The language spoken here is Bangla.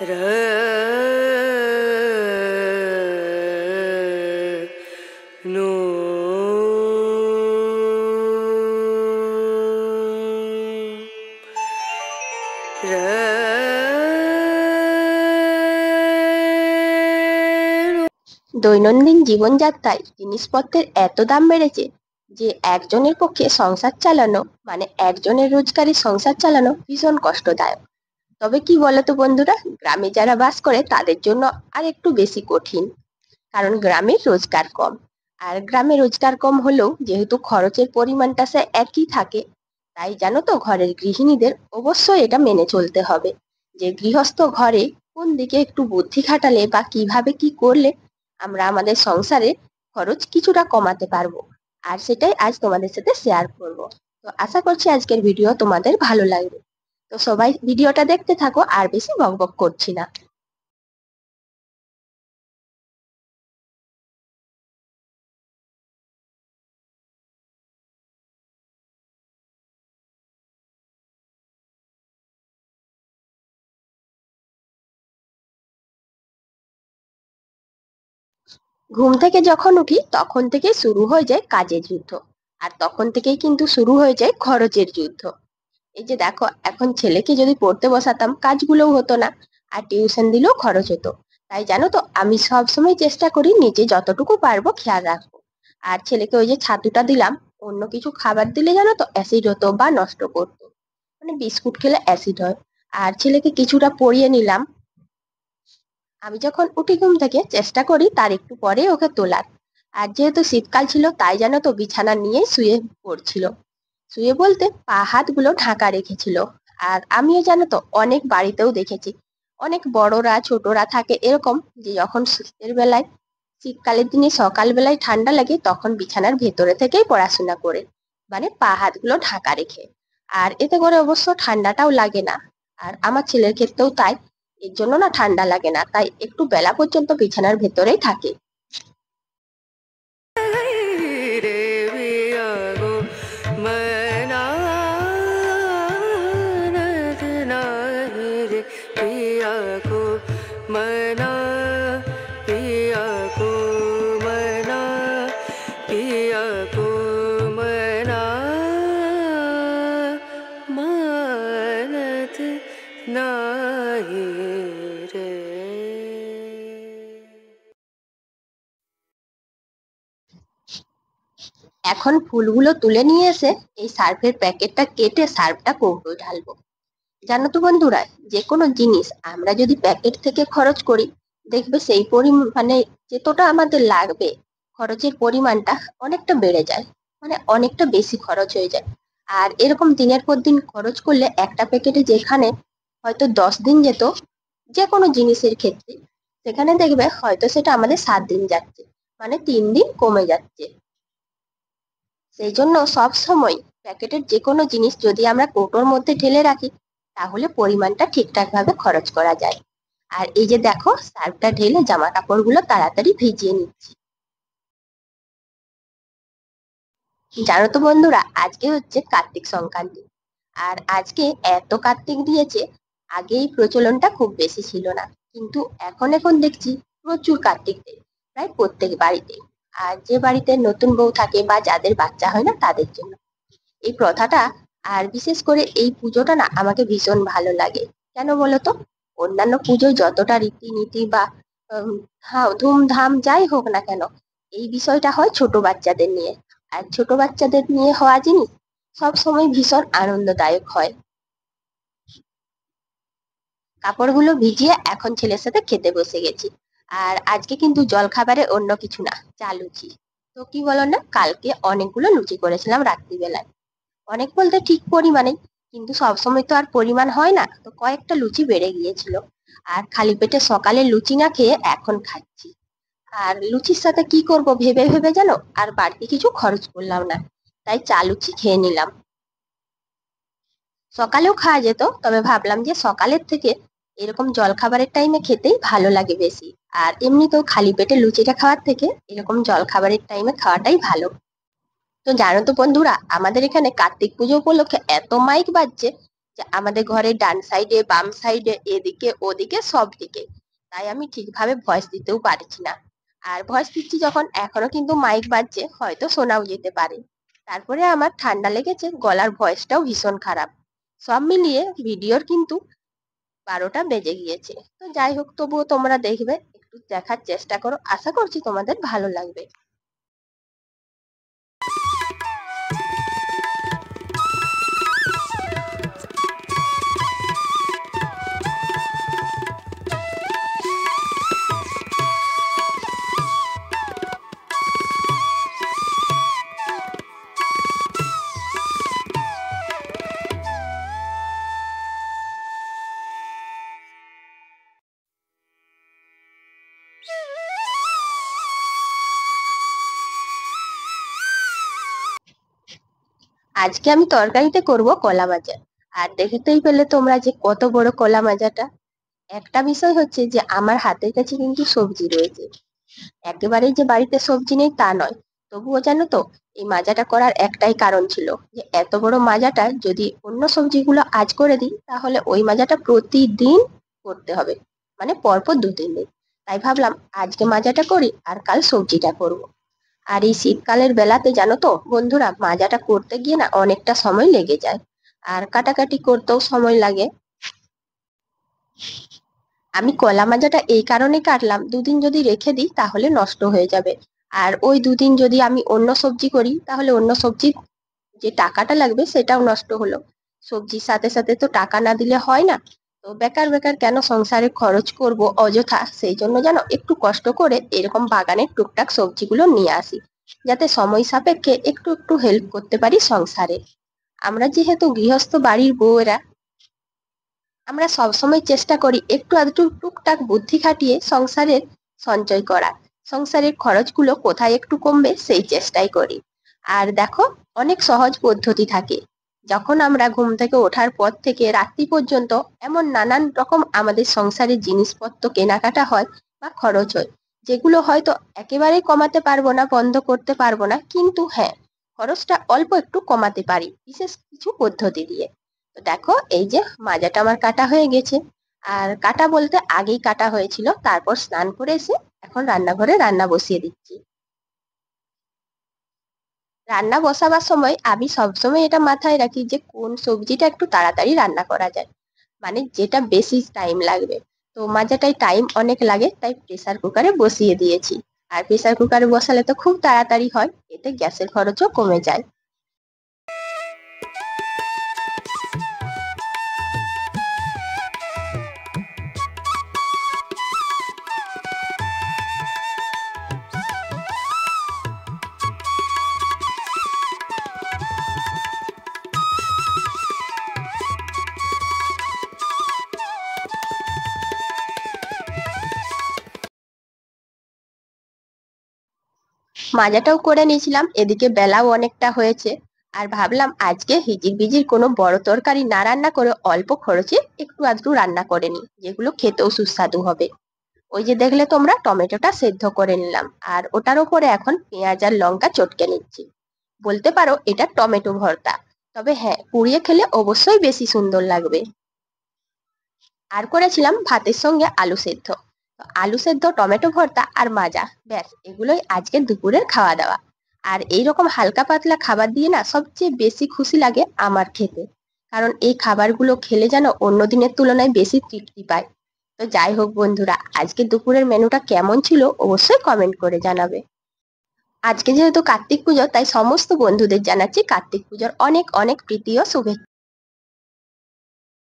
র নো দৈনন্দিন জীবনযাত্রায় জিনিসপত্রের এত দাম বেড়েছে যে একজনের পক্ষে সংসার চালানো মানে একজনের রোজগারে সংসার চালানো ভীষণ কষ্টদায়ক। তবে কি বলতো বন্ধুরা, গ্রামে যারা বাস করে তাদের জন্য আর একটু বেশি কঠিন, কারণ গ্রামে রোজগার কম। আর গ্রামে রোজগার কম হলেও যেহেতু খরচের পরিমাণটা সে একই থাকে, তাই জানো তো ঘরের গৃহিণীদের অবশ্যই এটা মেনে চলতে হবে যে গৃহস্থ ঘরে কোন দিকে একটু বুদ্ধি খাটালে বা কিভাবে কি করলে আমরা আমাদের সংসারে খরচ কিছুটা কমাতে পারবো। আর সেটাই আজ তোমাদের সাথে শেয়ার করব। তো আশা করছি আজকের ভিডিও তোমাদের ভালো লাগবে। তো সবাই ভিডিওটা দেখতে থাকো, আর বেশি বকবক করছি না। ঘুম থেকে যখন উঠি তখন থেকেই শুরু হয়ে যায় কাজের যুদ্ধ, আর তখন থেকেই কিন্তু শুরু হয়ে যায় খরচের যুদ্ধ। এই যে দেখো, এখন ছেলেকে যদি পড়তে বসাতাম কাজগুলোও হতো না, আর টিউশন দিলেও খরচ হতো। তাই জানো তো আমি সব সময় চেষ্টা করি নিজে যতটুকু পারবো খেয়াল রাখবো। আর ছেলেকে ওই যে ছাতুটা দিলাম, অন্য কিছু খাবার দিলে জানো তো অ্যাসিড হতো বা নষ্ট করতো, মানে বিস্কুট খেলে অ্যাসিড হয়। আর ছেলেকে কিছুটা পরিয়ে নিলাম। আমি যখন উঠি ঘুম থেকে চেষ্টা করি তার একটু পরে ওকে তোলার। আর যেহেতু শীতকাল ছিল তাই জানো তো বিছানা নিয়ে শুয়ে পড়ছিল। শুয়ে বলতে পা হাতগুলো ঢাকা রেখেছিল। আর আমিও জানো তো অনেক বাড়িতেও দেখেছি, অনেক বড়রা ছোটরা থাকে এরকম, যে যখন শীতের বেলায় শীতকালের দিনে সকাল বেলায় ঠান্ডা লাগে তখন বিছানার ভেতরে থেকেই পড়াশোনা করে, মানে পা হাতগুলো ঢাকা রেখে। আর এতে করে অবশ্য ঠান্ডাটাও লাগে না। আর আমার ছেলের ক্ষেত্রেও তাই, এর জন্য না ঠান্ডা লাগে না, তাই একটু বেলা পর্যন্ত বিছানার ভেতরেই থাকে। मना पिया को मना पिया को मना मानत नाही रे। এখন ফুলগুলো তুলে নিয়ে এসে এই সার্ফের প্যাকেটটা কেটে সার্ফটা কৌটোয় ঢালবো। জানো তো বন্ধুরা, যে কোনো জিনিস আমরা যদি প্যাকেট থেকে খরচ করি, দেখবে সেই মানে যতটা আমাদের লাগবে খরচের পরিমাণটা অনেকটা বেড়ে যায়, মানে অনেকটা বেশি খরচ হয়ে যায়। আর এরকম দিনের পর দিন খরচ করলে একটা প্যাকেটে যেখানে হয়তো 10 দিন যেত যে কোনো জিনিসের ক্ষেত্রে, সেখানে দেখবে হয়তো সেটা আমাদের 7 দিন যাচ্ছে, মানে 3 দিন কমে যাচ্ছে। সেই জন্য সব সময় প্যাকেটের যে কোনো জিনিস যদি আমরা কৌটোর মধ্যে ঢেলে রাখি তাহলে পরিমাণটা ঠিকঠাক ভাবে খরচ করা যায়। আর এই যে দেখো সার্ফটা ঢেলে জামা কাপড়গুলো তাড়াতাড়ি ভিজিয়ে নিচ্ছি। জানো তো বন্ধুরা, আজকে হচ্ছে কার্তিক সংক্রান্তি। আর আজকে এত কার্তিক দিয়েছে, আগে এই প্রচলনটা খুব বেশি ছিল না, কিন্তু এখন এখন দেখছি প্রচুর কার্তিক দেয়, প্রায় প্রত্যেক বাড়িতে। আর যে বাড়িতে নতুন বউ থাকে বা যাদের বাচ্চা হয় না তাদের জন্য এই প্রথাটা। আর বিশেষ করে এই পুজোটা না আমাকে ভীষণ ভালো লাগে। কেন বলতো, অন্যান্য পুজোয় যতটা রীতিনীতি বা ধুমধাম যাই হোক না কেন, এই বিষয়টা হয় ছোট বাচ্চাদের নিয়ে। আর ছোট বাচ্চাদের নিয়ে হওয়া জিনিস সব সময় ভীষণ আনন্দদায়ক হয়। কাপড়গুলো ভিজিয়ে এখন ছেলের সাথে খেতে বসে গেছি। আর আজকে কিন্তু জলখাবারে অন্য কিছু না, চা লুচি। তো কি বলো না, কালকে অনেকগুলো লুচি করেছিলাম রাত্রিবেলায়, অনেক বলতে ঠিক পরিমাণে, কিন্তু সবসময় তো আর পরিমাণ হয় না, তো কয়েকটা লুচি বেড়ে গিয়েছিল। আর খালি পেটে সকালে লুচি না খেয়ে এখন খাচ্ছি। আর লুচির সাথে কি করব ভেবে ভেবে জানো আর বাড়তি কিছু খরচ করলাম না, তাই চা লুচি খেয়ে নিলাম। সকালেও খাওয়া যেত, তবে ভাবলাম যে সকালের থেকে এরকম জলখাবারের টাইমে খেতেই ভালো লাগে বেশি। আর এমনিতেও খালি পেটে লুচিটা খাওয়ার থেকে এরকম জলখাবারের টাইমে খাওয়াটাই ভালো। তো জানো তো বন্ধুরা, আমাদের এখানে কার্তিক পুজো উপলক্ষে এত মাইক বাজছে, যে আমাদের ঘরের ডান সাইডে, বাম সাইডে, এদিকে ওদিকে সব দিকে। তাই আমি ঠিকভাবে ভয়েস দিতেও পারছি না। আর ভয়েস দিচ্ছি যখন এখনো কিন্তু মাইক বাজছে, হয়তো শোনাও যেতে পারে। তারপরে আমার ঠান্ডা লেগেছে, গলার ভয়েসটাও ভীষণ খারাপ। সব মিলিয়ে ভিডিওর কিন্তু 12টা বেজে গিয়েছে। তো যাই হোক, তবুও তোমরা দেখবে, একটু দেখার চেষ্টা করো, আশা করছি তোমাদের ভালো লাগবে। আজকে আমি তরকারিতে করব কলা ভাজা। আর দেখতেই পেলে তোমরা যে কত বড় কলা ভাজাটা। একটা বিষয় হচ্ছে যে আমার হাতের কাছে কিন্তু সবজি রয়েছে। একেবারেই যে বাড়িতে সবজি নেই তা নয়। তবুও জানো তো, এই মাজাটা করার একটাই কারণ ছিল, যে এত বড় মাজাটা যদি অন্য সবজিগুলো আজ করে দিই, তাহলে ওই মাজাটা প্রতিদিন করতে হবে, মানে পরপর 2-3 দিন। তাই ভাবলাম আজকে মাজাটা করি আর কাল সবজিটা করব। আর এই শীতকালের বেলাতে জানো তো বন্ধুরা, মাজাটা করতে গিয়ে না অনেকটা সময় লেগে যায়, আর কাটাকাটি করতেও সময় লাগে। আমি কলা মাজাটা এই কারণে কাটলাম, 2 দিন যদি রেখে দিই তাহলে নষ্ট হয়ে যাবে। আর ওই 2 দিন যদি আমি অন্য সবজি করি, তাহলে অন্য সবজির যে টাকাটা লাগবে সেটাও নষ্ট হলো। সবজির সাথে সাথে তো টাকা না দিলে হয় না। তো বেকার বেকার কেন সংসারে খরচ করব অযথা, সেই জন্য যেন একটু কষ্ট করে এরকম বাগানের টুকটাক সবজিগুলো নিয়ে আসি, যাতে সময় সাপেক্ষে একটু একটু হেল্প করতে পারি সংসারে। আমরা যেহেতু গৃহস্থ বাড়ির বউয়েরা, আমরা সবসময় চেষ্টা করি একটু আধটু টুকটাক বুদ্ধি খাটিয়ে সংসারের সঞ্চয় করা, সংসারের খরচগুলো কোথায় একটু কমবে সেই চেষ্টাই করি। আর দেখো, অনেক সহজ পদ্ধতি থাকে। যখন আমরা ঘুম থেকে ওঠার পর থেকে রাত্রি পর্যন্ত এমন নানান রকম আমাদের সংসারের জিনিসপত্র কেনাকাটা হয় বা খরচ হয়, যেগুলো হয়তো একেবারেই কমাতে পারবো না, বন্ধ করতে পারবো না, কিন্তু হ্যাঁ, খরচটা অল্প একটু কমাতে পারি বিশেষ কিছু পদ্ধতি দিয়ে। তো দেখো, এই যে মাজাটা আমার কাটা হয়ে গেছে। আর কাটা বলতে আগেই কাটা হয়েছিল, তারপর স্নান করে এসে এখন রান্নাঘরে রান্না বসিয়ে দিচ্ছি। রান্না বসাবার সময় আমি সবসময় এটা মাথায় রাখি যে কোন সবজিটা একটু তাড়াতাড়ি রান্না করা যায়, মানে যেটা বেশি টাইম লাগবে। তো মাজাটায় টাইম অনেক লাগে, তাই প্রেসার কুকারে বসিয়ে দিয়েছি। আর প্রেসার কুকারে বসালে তো খুব তাড়াতাড়ি হয়, এতে গ্যাসের খরচও কমে যায়। মাজাটাও করে নিয়েছিলাম, এদিকে বেলাও অনেকটা হয়েছে। আর ভাবলাম আজকে হিজির বিজির কোনো বড় তরকারি না রান্না করে অল্প খরচে একটু আধটু রান্না করে নিই, যেগুলো খেতেও সুস্বাদু হবে। ওই যে দেখলে তোমরা, টমেটোটা সেদ্ধ করে নিলাম, আর ওটার উপরে এখন পেঁয়াজ আর লঙ্কা চটকে নিচ্ছি। বলতে পারো এটা টমেটো ভর্তা, তবে হ্যাঁ, পুড়িয়ে খেলে অবশ্যই বেশি সুন্দর লাগবে। আর করেছিলাম ভাতের সঙ্গে আলু সেদ্ধ। তো আলু সেদ্ধ, টমেটো ভর্তা আর মাজা, ব্যাস এগুলোই আজকের দুপুরের খাওয়া দাওয়া। আর এইরকম হালকা পাতলা খাবার দিয়ে না সবচেয়ে বেশি খুশি লাগে আমার খেতে, কারণ এই খাবারগুলো খেলে যেন অন্য দিনের তুলনায় বেশি তৃপ্তি পায়। তো যাই হোক বন্ধুরা, আজকে দুপুরের মেনুটা কেমন ছিল অবশ্যই কমেন্ট করে জানাবে। আজকে যেহেতু কার্তিক পুজো, তাই সমস্ত বন্ধুদের জানাচ্ছি কার্তিক পুজোর অনেক অনেক প্রীতি ও শুভেচ্ছা।